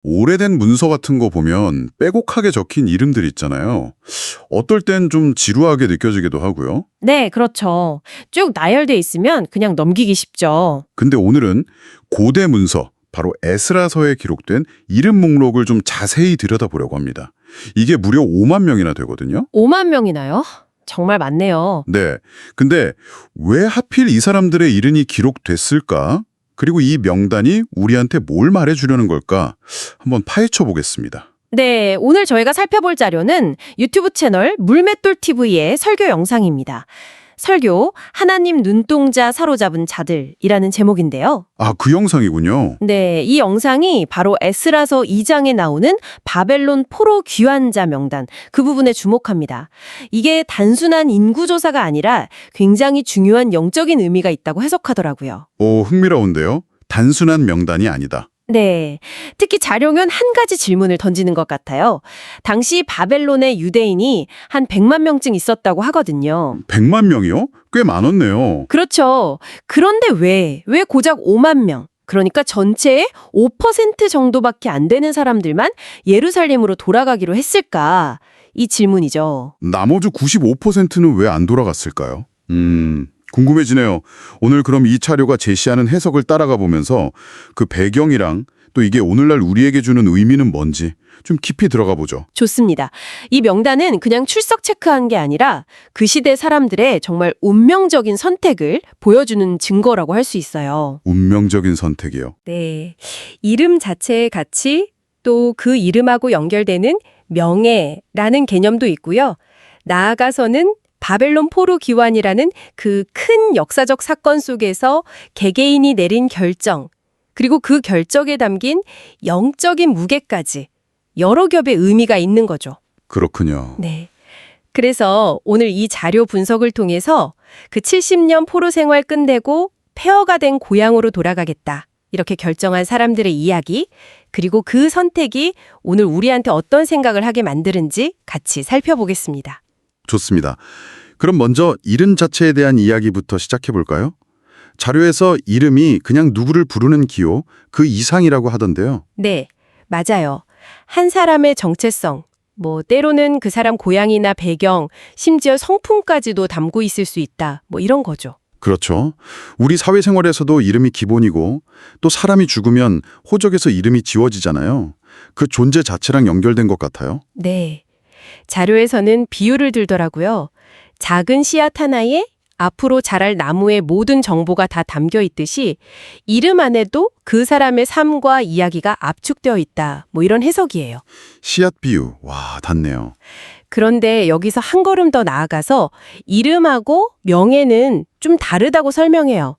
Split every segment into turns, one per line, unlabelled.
오래된 문서 같은 거 보면 빼곡하게 적힌 이름들 있잖아요. 어떨 땐 좀 지루하게 느껴지기도 하고요.
네, 그렇죠. 쭉 나열돼 있으면 그냥 넘기기 쉽죠.
근데 오늘은 고대 문서, 바로 에스라서에 기록된 이름 목록을 좀 자세히 들여다보려고 합니다. 이게 무려 5만 명이나 되거든요.
5만 명이나요? 정말 많네요.
네. 근데 왜 하필 이 사람들의 이름이 기록됐을까? 그리고 이 명단이 우리한테 뭘 말해주려는 걸까? 한번 파헤쳐 보겠습니다.
네, 오늘 저희가 살펴볼 자료는 유튜브 채널 물맷돌 TV의 설교 영상입니다. 설교 하나님 눈동자 사로잡은 자들이라는 제목인데요.
아, 그 영상이군요.
네, 이 영상이 바로 에스라서 2장에 나오는 바벨론 포로 귀환자 명단 그 부분에 주목합니다. 이게 단순한 인구조사가 아니라 굉장히 중요한 영적인 의미가 있다고 해석하더라고요.
오, 흥미로운데요. 단순한 명단이 아니다.
네, 특히 자료는 한 가지 질문을 던지는 것 같아요. 당시 바벨론의 유대인이 한 100만 명쯤 있었다고 하거든요.
100만 명이요? 꽤 많았네요.
그렇죠. 그런데 왜 고작 5만 명? 그러니까 전체의 5% 정도밖에 안 되는 사람들만 예루살렘으로 돌아가기로 했을까? 이 질문이죠.
나머지 95%는 왜 안 돌아갔을까요? 궁금해지네요. 오늘 그럼 이 차료가 제시하는 해석을 따라가 보면서 그 배경이랑 또 이게 오늘날 우리에게 주는 의미는 뭔지 좀 깊이 들어가 보죠.
좋습니다. 이 명단은 그냥 출석 체크한 게 아니라 그 시대 사람들의 정말 운명적인 선택을 보여주는 증거라고 할 수 있어요.
운명적인 선택이요.
네. 이름 자체의 가치, 또 그 이름하고 연결되는 명예라는 개념도 있고요. 나아가서는 바벨론 포로 귀환이라는 그 큰 역사적 사건 속에서 개개인이 내린 결정, 그리고 그 결정에 담긴 영적인 무게까지 여러 겹의 의미가 있는 거죠.
그렇군요.
네. 그래서 오늘 이 자료 분석을 통해서 그 70년 포로 생활 끝내고 폐허가 된 고향으로 돌아가겠다. 이렇게 결정한 사람들의 이야기, 그리고 그 선택이 오늘 우리한테 어떤 생각을 하게 만드는지 같이 살펴보겠습니다.
좋습니다. 그럼 먼저 이름 자체에 대한 이야기부터 시작해 볼까요? 자료에서 이름이 그냥 누구를 부르는 기호, 그 이상이라고 하던데요.
네, 맞아요. 한 사람의 정체성, 때로는 그 사람 고향이나 배경, 심지어 성품까지도 담고 있을 수 있다. 이런 거죠.
그렇죠. 우리 사회생활에서도 이름이 기본이고 또 사람이 죽으면 호적에서 이름이 지워지잖아요. 그 존재 자체랑 연결된 것 같아요.
네. 자료에서는 비유를 들더라고요. 작은 씨앗 하나에 앞으로 자랄 나무의 모든 정보가 다 담겨 있듯이 이름 안에도 그 사람의 삶과 이야기가 압축되어 있다. 이런 해석이에요.
씨앗 비유. 와, 닿네요.
그런데 여기서 한 걸음 더 나아가서 이름하고 명예는 좀 다르다고 설명해요.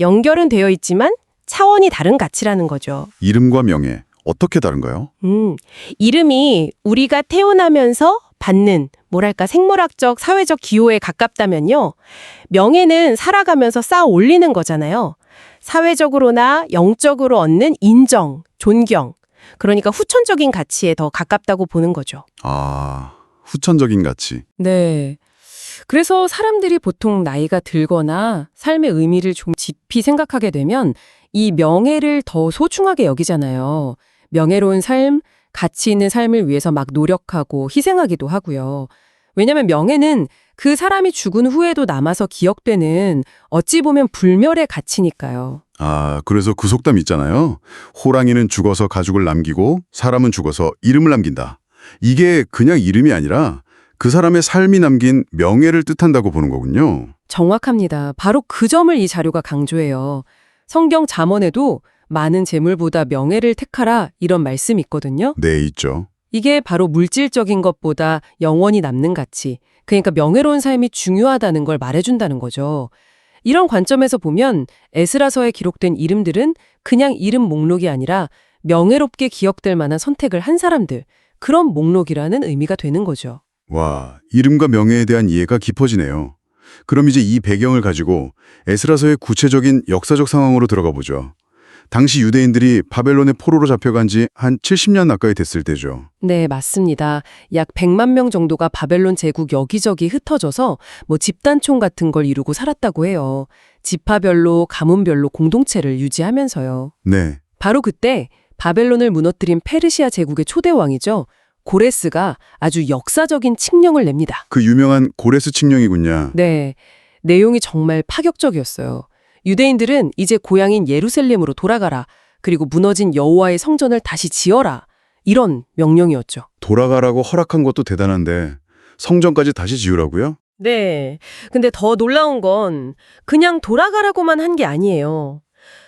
연결은 되어 있지만 차원이 다른 가치라는 거죠.
이름과 명예. 어떻게 다른가요?
이름이 우리가 태어나면서 받는 생물학적, 사회적 기호에 가깝다면요. 명예는 살아가면서 쌓아 올리는 거잖아요. 사회적으로나 영적으로 얻는 인정, 존경. 그러니까 후천적인 가치에 더 가깝다고 보는 거죠.
아, 후천적인 가치.
네. 그래서 사람들이 보통 나이가 들거나 삶의 의미를 좀 깊이 생각하게 되면 이 명예를 더 소중하게 여기잖아요. 명예로운 삶, 가치 있는 삶을 위해서 막 노력하고 희생하기도 하고요. 왜냐하면 명예는 그 사람이 죽은 후에도 남아서 기억되는 어찌 보면 불멸의 가치니까요.
아, 그래서 그 속담 있잖아요. 호랑이는 죽어서 가죽을 남기고 사람은 죽어서 이름을 남긴다. 이게 그냥 이름이 아니라 그 사람의 삶이 남긴 명예를 뜻한다고 보는 거군요.
정확합니다. 바로 그 점을 이 자료가 강조해요. 성경 잠언에도 많은 재물보다 명예를 택하라 이런 말씀이 있거든요.
네, 있죠.
이게 바로 물질적인 것보다 영원히 남는 가치, 그러니까 명예로운 삶이 중요하다는 걸 말해준다는 거죠. 이런 관점에서 보면 에스라서에 기록된 이름들은 그냥 이름 목록이 아니라 명예롭게 기억될 만한 선택을 한 사람들, 그런 목록이라는 의미가 되는 거죠.
와, 이름과 명예에 대한 이해가 깊어지네요. 그럼 이제 이 배경을 가지고 에스라서의 구체적인 역사적 상황으로 들어가 보죠. 당시 유대인들이 바벨론의 포로로 잡혀간 지 한 70년 가까이 됐을 때죠.
네, 맞습니다. 약 100만 명 정도가 바벨론 제국 여기저기 흩어져서 집단촌 같은 걸 이루고 살았다고 해요. 지파별로, 가문별로 공동체를 유지하면서요.
네.
바로 그때 바벨론을 무너뜨린 페르시아 제국의 초대 왕이죠. 고레스가 아주 역사적인 칙령을 냅니다.
그 유명한 고레스 칙령이군요.
네, 내용이 정말 파격적이었어요. 유대인들은 이제 고향인 예루살렘으로 돌아가라. 그리고 무너진 여호와의 성전을 다시 지어라. 이런 명령이었죠.
돌아가라고 허락한 것도 대단한데 성전까지 다시 지으라고요?
네. 근데 더 놀라운 건 그냥 돌아가라고만 한 게 아니에요.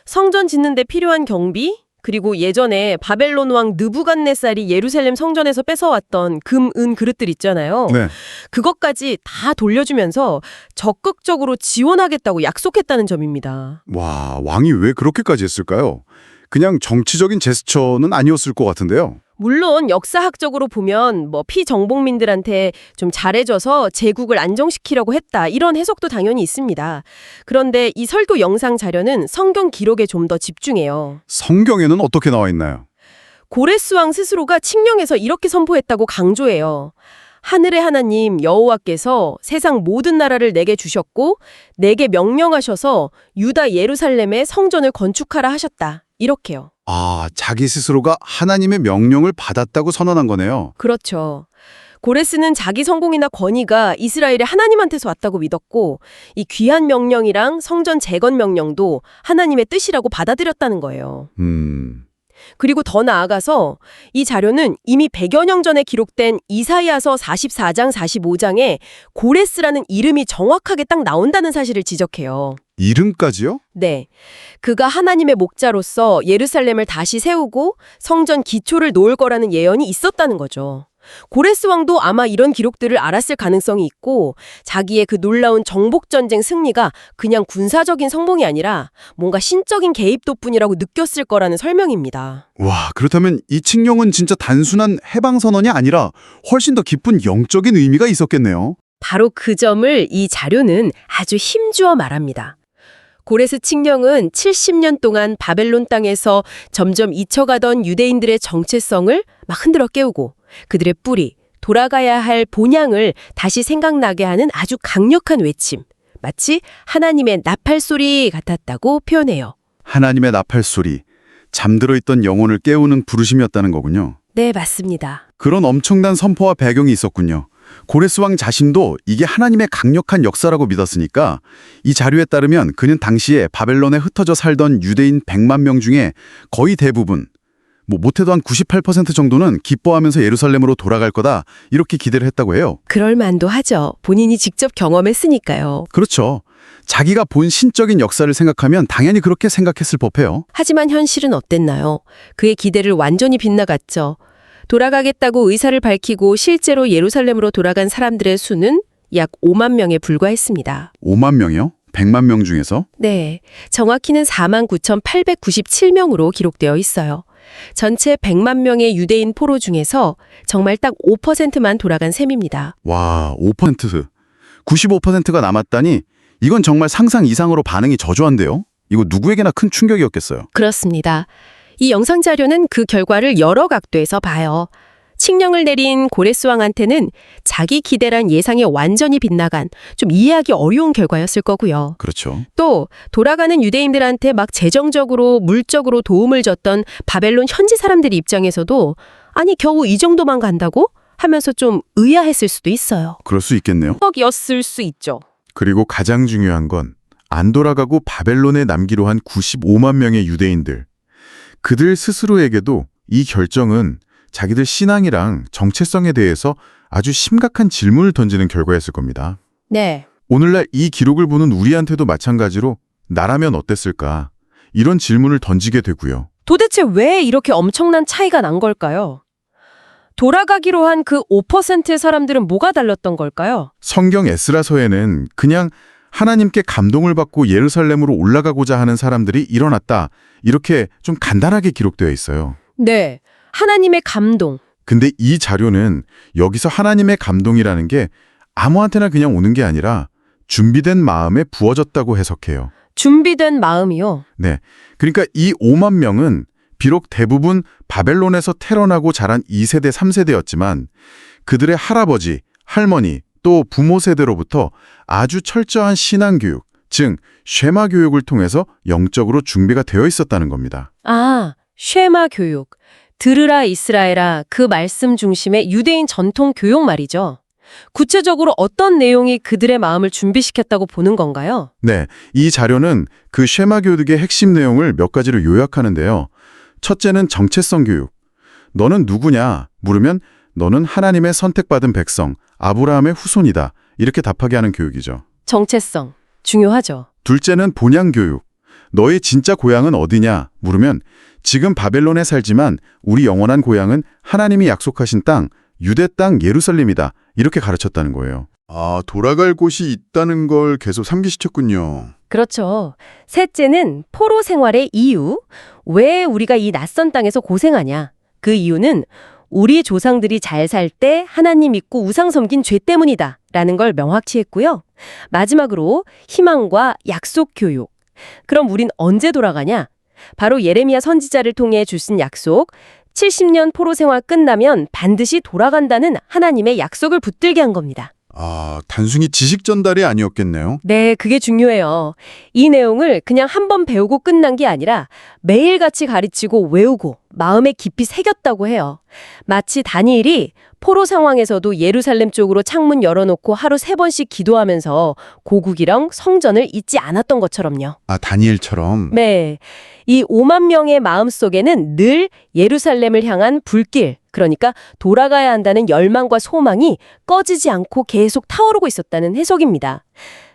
성전 짓는 데 필요한 경비, 그리고 예전에 바벨론 왕 느부갓네살이 예루살렘 성전에서 뺏어왔던 금, 은 그릇들 있잖아요.
네.
그것까지 다 돌려주면서 적극적으로 지원하겠다고 약속했다는 점입니다.
와, 왕이 왜 그렇게까지 했을까요? 그냥 정치적인 제스처는 아니었을 것 같은데요.
물론 역사학적으로 보면 피정복민들한테 좀 잘해줘서 제국을 안정시키려고 했다, 이런 해석도 당연히 있습니다. 그런데 이 설교 영상 자료는 성경 기록에 좀 더 집중해요.
성경에는 어떻게 나와 있나요?
고레스 왕 스스로가 칙령에서 이렇게 선포했다고 강조해요. 하늘의 하나님 여호와께서 세상 모든 나라를 내게 주셨고 내게 명령하셔서 유다 예루살렘에 성전을 건축하라 하셨다. 이렇게요.
아, 자기 스스로가 하나님의 명령을 받았다고 선언한 거네요.
그렇죠. 고레스는 자기 성공이나 권위가 이스라엘의 하나님한테서 왔다고 믿었고 이 귀한 명령이랑 성전 재건 명령도 하나님의 뜻이라고 받아들였다는 거예요. 그리고 더 나아가서 이 자료는 이미 100여 년 전에 기록된 이사야서 44장 45장에 고레스라는 이름이 정확하게 딱 나온다는 사실을 지적해요.
이름까지요?
네. 그가 하나님의 목자로서 예루살렘을 다시 세우고 성전 기초를 놓을 거라는 예언이 있었다는 거죠. 고레스 왕도 아마 이런 기록들을 알았을 가능성이 있고 자기의 그 놀라운 정복전쟁 승리가 그냥 군사적인 성공이 아니라 뭔가 신적인 개입 덕분이라고 느꼈을 거라는 설명입니다.
와, 그렇다면 이 칙령은 진짜 단순한 해방선언이 아니라 훨씬 더 깊은 영적인 의미가 있었겠네요.
바로 그 점을 이 자료는 아주 힘주어 말합니다. 고레스 칙령은 70년 동안 바벨론 땅에서 점점 잊혀가던 유대인들의 정체성을 막 흔들어 깨우고 그들의 뿌리, 돌아가야 할 본향을 다시 생각나게 하는 아주 강력한 외침, 마치 하나님의 나팔소리 같았다고 표현해요.
하나님의 나팔소리, 잠들어 있던 영혼을 깨우는 부르심이었다는 거군요.
네, 맞습니다.
그런 엄청난 선포와 배경이 있었군요. 고레스 왕 자신도 이게 하나님의 강력한 역사라고 믿었으니까 이 자료에 따르면 그는 당시에 바벨론에 흩어져 살던 유대인 100만 명 중에 거의 대부분, 못해도 한 98% 정도는 기뻐하면서 예루살렘으로 돌아갈 거다 이렇게 기대를 했다고 해요.
그럴 만도 하죠. 본인이 직접 경험했으니까요.
그렇죠. 자기가 본 신적인 역사를 생각하면 당연히 그렇게 생각했을 법해요.
하지만 현실은 어땠나요? 그의 기대를 완전히 빗나갔죠. 돌아가겠다고 의사를 밝히고 실제로 예루살렘으로 돌아간 사람들의 수는 약 5만 명에 불과했습니다.
5만 명이요? 100만 명 중에서?
네, 정확히는 49,897명으로 기록되어 있어요. 전체 100만 명의 유대인 포로 중에서 정말 딱 5%만 돌아간 셈입니다.
와, 5%. 95%가 남았다니 이건 정말 상상 이상으로 반응이 저조한데요? 이거 누구에게나 큰 충격이었겠어요.
그렇습니다. 이 영상 자료는 그 결과를 여러 각도에서 봐요. 칙령을 내린 고레스 왕한테는 자기 기대란 예상에 완전히 빗나간 좀 이해하기 어려운 결과였을 거고요.
그렇죠.
또 돌아가는 유대인들한테 막 재정적으로 물적으로 도움을 줬던 바벨론 현지 사람들 입장에서도 아니 겨우 이 정도만 간다고? 하면서 좀 의아했을 수도 있어요.
그럴 수 있겠네요.
였을 수 있죠.
그리고 가장 중요한 건 안 돌아가고 바벨론에 남기로 한 95만 명의 유대인들. 그들 스스로에게도 이 결정은 자기들 신앙이랑 정체성에 대해서 아주 심각한 질문을 던지는 결과였을 겁니다.
네.
오늘날 이 기록을 보는 우리한테도 마찬가지로 나라면 어땠을까? 이런 질문을 던지게 되고요.
도대체 왜 이렇게 엄청난 차이가 난 걸까요? 돌아가기로 한 그 5%의 사람들은 뭐가 달랐던 걸까요?
성경 에스라서에는 그냥 하나님께 감동을 받고 예루살렘으로 올라가고자 하는 사람들이 일어났다. 이렇게 좀 간단하게 기록되어 있어요.
네. 하나님의 감동.
근데 이 자료는 여기서 하나님의 감동이라는 게 아무한테나 그냥 오는 게 아니라 준비된 마음에 부어졌다고 해석해요.
준비된 마음이요.
네. 그러니까 이 5만 명은 비록 대부분 바벨론에서 태어나고 자란 2세대, 3세대였지만 그들의 할아버지, 할머니, 또 부모 세대로부터 아주 철저한 신앙교육, 즉 쉐마 교육을 통해서 영적으로 준비가 되어 있었다는 겁니다.
아, 쉐마 교육, 들으라 이스라엘아 그 말씀 중심의 유대인 전통 교육 말이죠. 구체적으로 어떤 내용이 그들의 마음을 준비시켰다고 보는 건가요?
네, 이 자료는 그 쉐마 교육의 핵심 내용을 몇 가지로 요약하는데요. 첫째는 정체성 교육. 너는 누구냐 물으면 너는 하나님의 선택받은 백성, 아브라함의 후손이다. 이렇게 답하게 하는 교육이죠.
정체성, 중요하죠.
둘째는 본향 교육. 너의 진짜 고향은 어디냐 물으면 지금 바벨론에 살지만 우리 영원한 고향은 하나님이 약속하신 땅, 유대 땅 예루살렘이다. 이렇게 가르쳤다는 거예요. 아, 돌아갈 곳이 있다는 걸 계속 상기시켰군요.
그렇죠. 셋째는 포로 생활의 이유. 왜 우리가 이 낯선 땅에서 고생하냐? 그 이유는 우리 조상들이 잘 살 때 하나님 믿고 우상 섬긴 죄 때문이다. 라는 걸 명확히 했고요. 마지막으로 희망과 약속 교육. 그럼 우린 언제 돌아가냐? 바로 예레미야 선지자를 통해 주신 약속. 70년 포로 생활 끝나면 반드시 돌아간다는 하나님의 약속을 붙들게 한 겁니다.
아, 단순히 지식 전달이 아니었겠네요.
네, 그게 중요해요. 이 내용을 그냥 한 번 배우고 끝난 게 아니라 매일같이 가르치고 외우고 마음에 깊이 새겼다고 해요. 마치 다니엘이 포로 상황에서도 예루살렘 쪽으로 창문 열어놓고 하루 3번씩 기도하면서 고국이랑 성전을 잊지 않았던 것처럼요.
아, 다니엘처럼.
네, 이 5만 명의 마음속에는 늘 예루살렘을 향한 불길, 그러니까 돌아가야 한다는 열망과 소망이 꺼지지 않고 계속 타오르고 있었다는 해석입니다.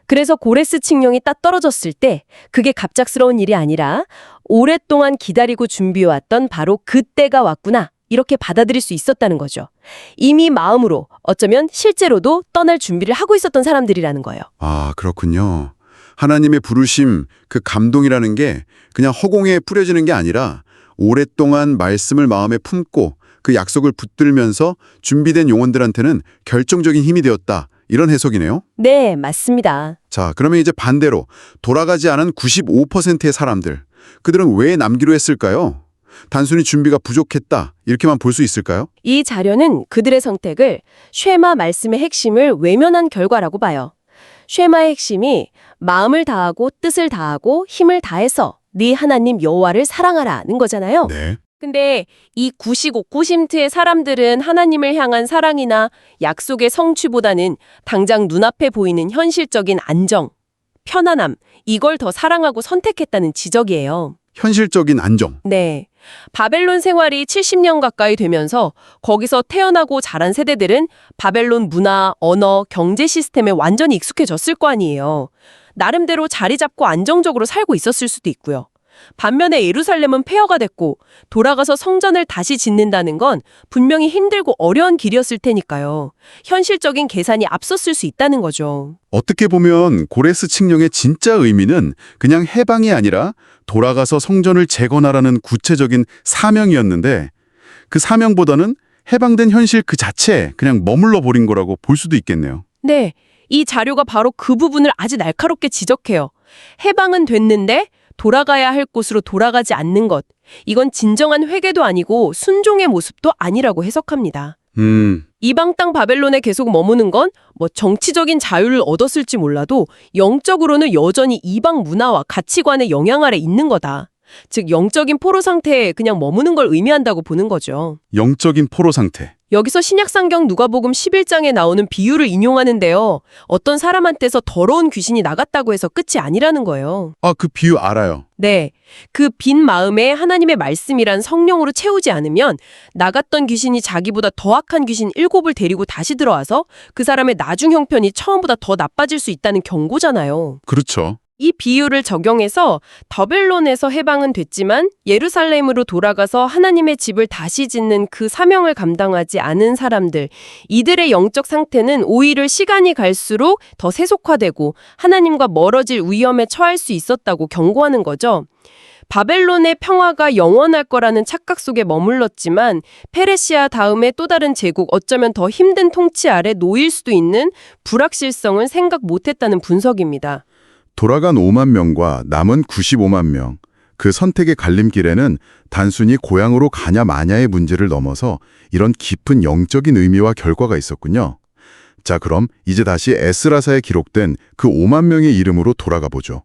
그래서 고레스 칙령이 딱 떨어졌을 때 그게 갑작스러운 일이 아니라 오랫동안 기다리고 준비해왔던 바로 그때가 왔구나, 이렇게 받아들일 수 있었다는 거죠. 이미 마음으로, 어쩌면 실제로도 떠날 준비를 하고 있었던 사람들이라는 거예요.
아, 그렇군요. 하나님의 부르심, 그 감동이라는 게 그냥 허공에 뿌려지는 게 아니라 오랫동안 말씀을 마음에 품고 그 약속을 붙들면서 준비된 영혼들한테는 결정적인 힘이 되었다. 이런 해석이네요.
네, 맞습니다.
자, 그러면 이제 반대로 돌아가지 않은 95%의 사람들, 그들은 왜 남기로 했을까요? 단순히 준비가 부족했다, 이렇게만 볼 수 있을까요?
이 자료는 그들의 선택을 쉐마 말씀의 핵심을 외면한 결과라고 봐요. 쉐마의 핵심이 마음을 다하고 뜻을 다하고 힘을 다해서 네 하나님 여호와를 사랑하라는 거잖아요.
네.
근데 이 95%의 사람들은 하나님을 향한 사랑이나 약속의 성취보다는 당장 눈앞에 보이는 현실적인 안정, 편안함, 이걸 더 사랑하고 선택했다는 지적이에요.
현실적인 안정.
네. 바벨론 생활이 70년 가까이 되면서 거기서 태어나고 자란 세대들은 바벨론 문화, 언어, 경제 시스템에 완전히 익숙해졌을 거 아니에요. 나름대로 자리 잡고 안정적으로 살고 있었을 수도 있고요. 반면에 예루살렘은 폐허가 됐고 돌아가서 성전을 다시 짓는다는 건 분명히 힘들고 어려운 길이었을 테니까요. 현실적인 계산이 앞섰을 수 있다는 거죠.
어떻게 보면 고레스 칙령의 진짜 의미는 그냥 해방이 아니라 돌아가서 성전을 재건하라는 구체적인 사명이었는데 그 사명보다는 해방된 현실 그 자체에 그냥 머물러 버린 거라고 볼 수도 있겠네요.
네, 이 자료가 바로 그 부분을 아주 날카롭게 지적해요. 해방은 됐는데 돌아가야 할 곳으로 돌아가지 않는 것. 이건 진정한 회개도 아니고 순종의 모습도 아니라고 해석합니다. 이방 땅 바벨론에 계속 머무는 건 뭐 정치적인 자유를 얻었을지 몰라도 영적으로는 여전히 이방 문화와 가치관의 영향 아래 있는 거다. 즉 영적인 포로 상태에 그냥 머무는 걸 의미한다고 보는 거죠.
영적인 포로 상태.
여기서 신약성경 누가복음 11장에 나오는 비유를 인용하는데요. 어떤 사람한테서 더러운 귀신이 나갔다고 해서 끝이 아니라는 거예요.
아, 그 비유 알아요.
네, 그 빈 마음에 하나님의 말씀이란 성령으로 채우지 않으면 나갔던 귀신이 자기보다 더 악한 귀신 7을 데리고 다시 들어와서 그 사람의 나중 형편이 처음보다 더 나빠질 수 있다는 경고잖아요.
그렇죠.
이 비유를 적용해서 바벨론에서 해방은 됐지만 예루살렘으로 돌아가서 하나님의 집을 다시 짓는 그 사명을 감당하지 않은 사람들, 이들의 영적 상태는 오히려 시간이 갈수록 더 세속화되고 하나님과 멀어질 위험에 처할 수 있었다고 경고하는 거죠. 바벨론의 평화가 영원할 거라는 착각 속에 머물렀지만 페르시아 다음에 또 다른 제국, 어쩌면 더 힘든 통치 아래 놓일 수도 있는 불확실성을 생각 못했다는 분석입니다.
돌아간 5만 명과 남은 95만 명. 그 선택의 갈림길에는 단순히 고향으로 가냐 마냐의 문제를 넘어서 이런 깊은 영적인 의미와 결과가 있었군요. 자, 그럼 이제 다시 에스라사에 기록된 그 5만 명의 이름으로 돌아가 보죠.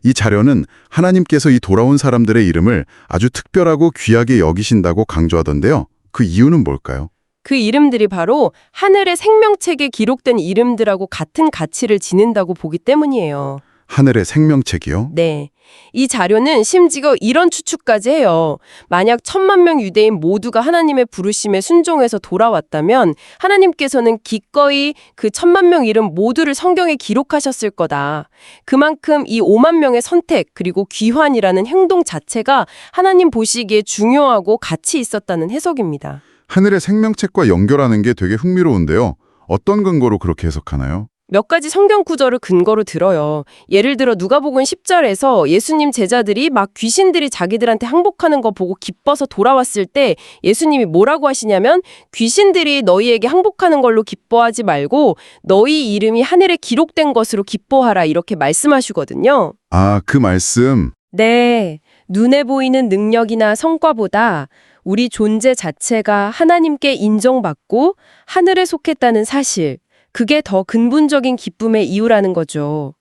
이 자료는 하나님께서 이 돌아온 사람들의 이름을 아주 특별하고 귀하게 여기신다고 강조하던데요. 그 이유는 뭘까요?
그 이름들이 바로 하늘의 생명책에 기록된 이름들하고 같은 가치를 지닌다고 보기 때문이에요.
하늘의 생명책이요?
네. 이 자료는 심지어 이런 추측까지 해요. 만약 1,000,000명 유대인 모두가 하나님의 부르심에 순종해서 돌아왔다면 하나님께서는 기꺼이 그 1,000,000명 이름 모두를 성경에 기록하셨을 거다. 그만큼 이 50,000명의 선택 그리고 귀환이라는 행동 자체가 하나님 보시기에 중요하고 가치 있었다는 해석입니다.
하늘의 생명책과 연결하는 게 되게 흥미로운데요. 어떤 근거로 그렇게 해석하나요?
몇 가지 성경 구절을 근거로 들어요. 예를 들어 누가복음 10절에서 예수님 제자들이 막 귀신들이 자기들한테 항복하는 거 보고 기뻐서 돌아왔을 때 예수님이 뭐라고 하시냐면 귀신들이 너희에게 항복하는 걸로 기뻐하지 말고 너희 이름이 하늘에 기록된 것으로 기뻐하라 이렇게 말씀하시거든요.
아, 그 말씀.
네, 눈에 보이는 능력이나 성과보다 우리 존재 자체가 하나님께 인정받고 하늘에 속했다는 사실, 그게 더 근본적인 기쁨의 이유라는 거죠.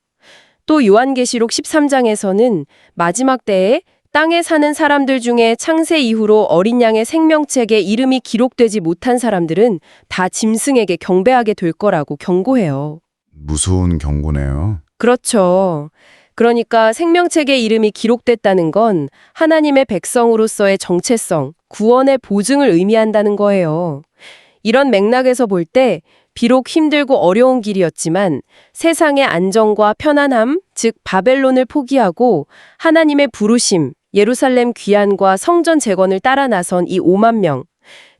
또 요한계시록 13장에서는 마지막 때에 땅에 사는 사람들 중에 창세 이후로 어린 양의 생명책에 이름이 기록되지 못한 사람들은 다 짐승에게 경배하게 될 거라고 경고해요.
무서운 경고네요.
그렇죠. 그러니까 생명책에 이름이 기록됐다는 건 하나님의 백성으로서의 정체성, 구원의 보증을 의미한다는 거예요. 이런 맥락에서 볼 때 비록 힘들고 어려운 길이었지만 세상의 안정과 편안함, 즉 바벨론을 포기하고 하나님의 부르심, 예루살렘 귀환과 성전 재건을 따라 나선 이 50,000명.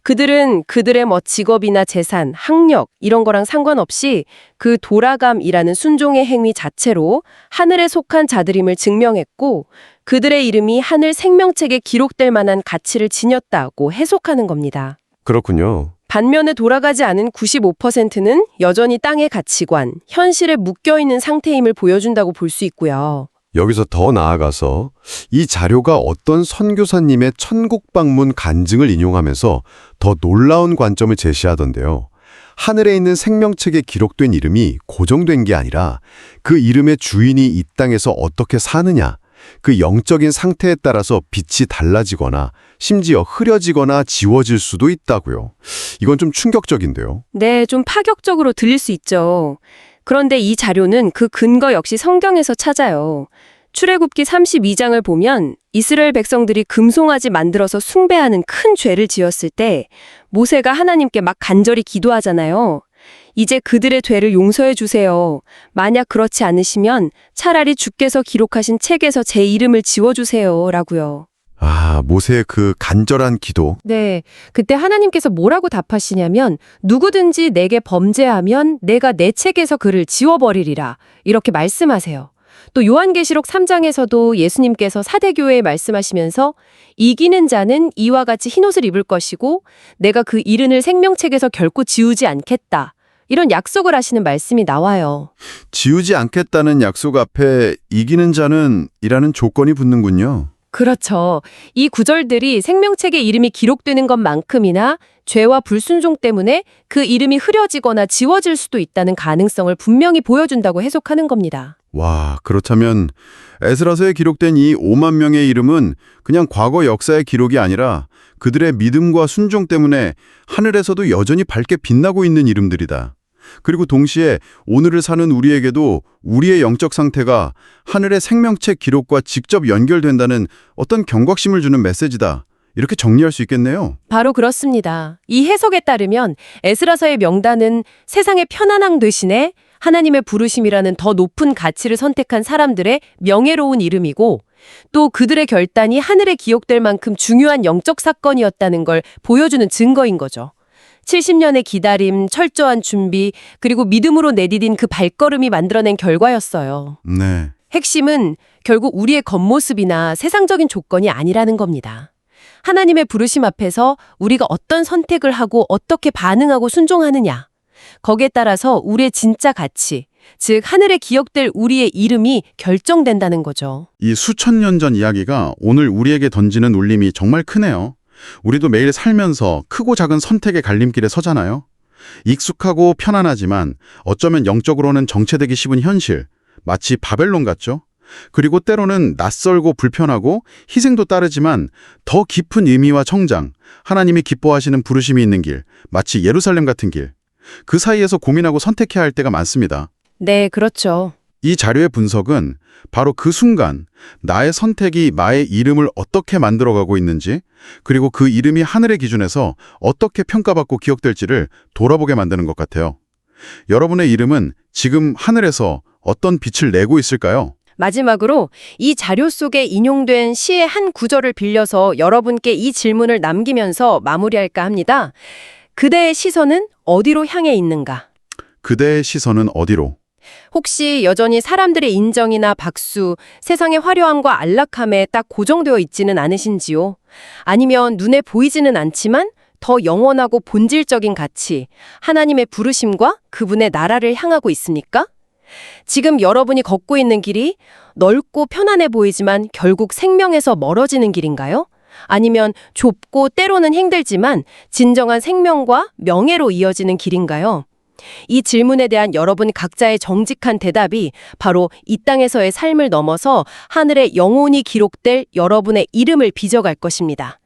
그들은 그들의 직업이나 재산, 학력 이런 거랑 상관없이 그 돌아감이라는 순종의 행위 자체로 하늘에 속한 자들임을 증명했고 그들의 이름이 하늘 생명책에 기록될 만한 가치를 지녔다고 해석하는 겁니다.
그렇군요.
반면에 돌아가지 않은 95%는 여전히 땅의 가치관, 현실에 묶여있는 상태임을 보여준다고 볼 수 있고요.
여기서 더 나아가서 이 자료가 어떤 선교사님의 천국 방문 간증을 인용하면서 더 놀라운 관점을 제시하던데요. 하늘에 있는 생명책에 기록된 이름이 고정된 게 아니라 그 이름의 주인이 이 땅에서 어떻게 사느냐, 그 영적인 상태에 따라서 빛이 달라지거나 심지어 흐려지거나 지워질 수도 있다고요. 이건 좀 충격적인데요.
네, 좀 파격적으로 들릴 수 있죠. 그런데 이 자료는 그 근거 역시 성경에서 찾아요. 출애굽기 32장을 보면 이스라엘 백성들이 금송아지 만들어서 숭배하는 큰 죄를 지었을 때 모세가 하나님께 막 간절히 기도하잖아요. 이제 그들의 죄를 용서해 주세요. 만약 그렇지 않으시면 차라리 주께서 기록하신 책에서 제 이름을 지워주세요. 라고요.
아, 모세의 그 간절한 기도.
네, 그때 하나님께서 뭐라고 답하시냐면 누구든지 내게 범죄하면 내가 내 책에서 그를 지워버리리라. 이렇게 말씀하세요. 또 요한계시록 3장에서도 예수님께서 사대교회에 말씀하시면서 이기는 자는 이와 같이 흰옷을 입을 것이고 내가 그 이름을 생명책에서 결코 지우지 않겠다. 이런 약속을 하시는 말씀이 나와요.
지우지 않겠다는 약속 앞에 이기는 자는 이라는 조건이 붙는군요.
그렇죠. 이 구절들이 생명책에 이름이 기록되는 것만큼이나 죄와 불순종 때문에 그 이름이 흐려지거나 지워질 수도 있다는 가능성을 분명히 보여준다고 해석하는 겁니다.
와, 그렇다면 에스라서에 기록된 이 50,000명의 이름은 그냥 과거 역사의 기록이 아니라 그들의 믿음과 순종 때문에 하늘에서도 여전히 밝게 빛나고 있는 이름들이다. 그리고 동시에 오늘을 사는 우리에게도 우리의 영적 상태가 하늘의 생명책 기록과 직접 연결된다는 어떤 경각심을 주는 메시지다. 이렇게 정리할 수 있겠네요.
바로 그렇습니다. 이 해석에 따르면 에스라서의 명단은 세상의 편안함 대신에 하나님의 부르심이라는 더 높은 가치를 선택한 사람들의 명예로운 이름이고 또 그들의 결단이 하늘에 기억될 만큼 중요한 영적 사건이었다는 걸 보여주는 증거인 거죠. 70년의 기다림, 철저한 준비, 그리고 믿음으로 내디딘 그 발걸음이 만들어낸 결과였어요.
네.
핵심은 결국 우리의 겉모습이나 세상적인 조건이 아니라는 겁니다. 하나님의 부르심 앞에서 우리가 어떤 선택을 하고 어떻게 반응하고 순종하느냐. 거기에 따라서 우리의 진짜 가치, 즉 하늘에 기억될 우리의 이름이 결정된다는 거죠.
이 수천 년 전 이야기가 오늘 우리에게 던지는 울림이 정말 크네요. 우리도 매일 살면서 크고 작은 선택의 갈림길에 서잖아요. 익숙하고 편안하지만 어쩌면 영적으로는 정체되기 쉬운 현실, 마치 바벨론 같죠? 그리고 때로는 낯설고 불편하고 희생도 따르지만 더 깊은 의미와 성장, 하나님이 기뻐하시는 부르심이 있는 길, 마치 예루살렘 같은 길. 그 사이에서 고민하고 선택해야 할 때가 많습니다.
네, 그렇죠.
이 자료의 분석은 바로 그 순간 나의 선택이 나의 이름을 어떻게 만들어가고 있는지, 그리고 그 이름이 하늘의 기준에서 어떻게 평가받고 기억될지를 돌아보게 만드는 것 같아요. 여러분의 이름은 지금 하늘에서 어떤 빛을 내고 있을까요?
마지막으로 이 자료 속에 인용된 시의 한 구절을 빌려서 여러분께 이 질문을 남기면서 마무리할까 합니다. 그대의 시선은 어디로 향해 있는가?
그대의 시선은 어디로?
혹시 여전히 사람들의 인정이나 박수, 세상의 화려함과 안락함에 딱 고정되어 있지는 않으신지요? 아니면 눈에 보이지는 않지만 더 영원하고 본질적인 가치, 하나님의 부르심과 그분의 나라를 향하고 있습니까? 지금 여러분이 걷고 있는 길이 넓고 편안해 보이지만 결국 생명에서 멀어지는 길인가요? 아니면 좁고 때로는 힘들지만 진정한 생명과 명예로 이어지는 길인가요? 이 질문에 대한 여러분 각자의 정직한 대답이 바로 이 땅에서의 삶을 넘어서 하늘에 영원히 기록될 여러분의 이름을 빚어갈 것입니다.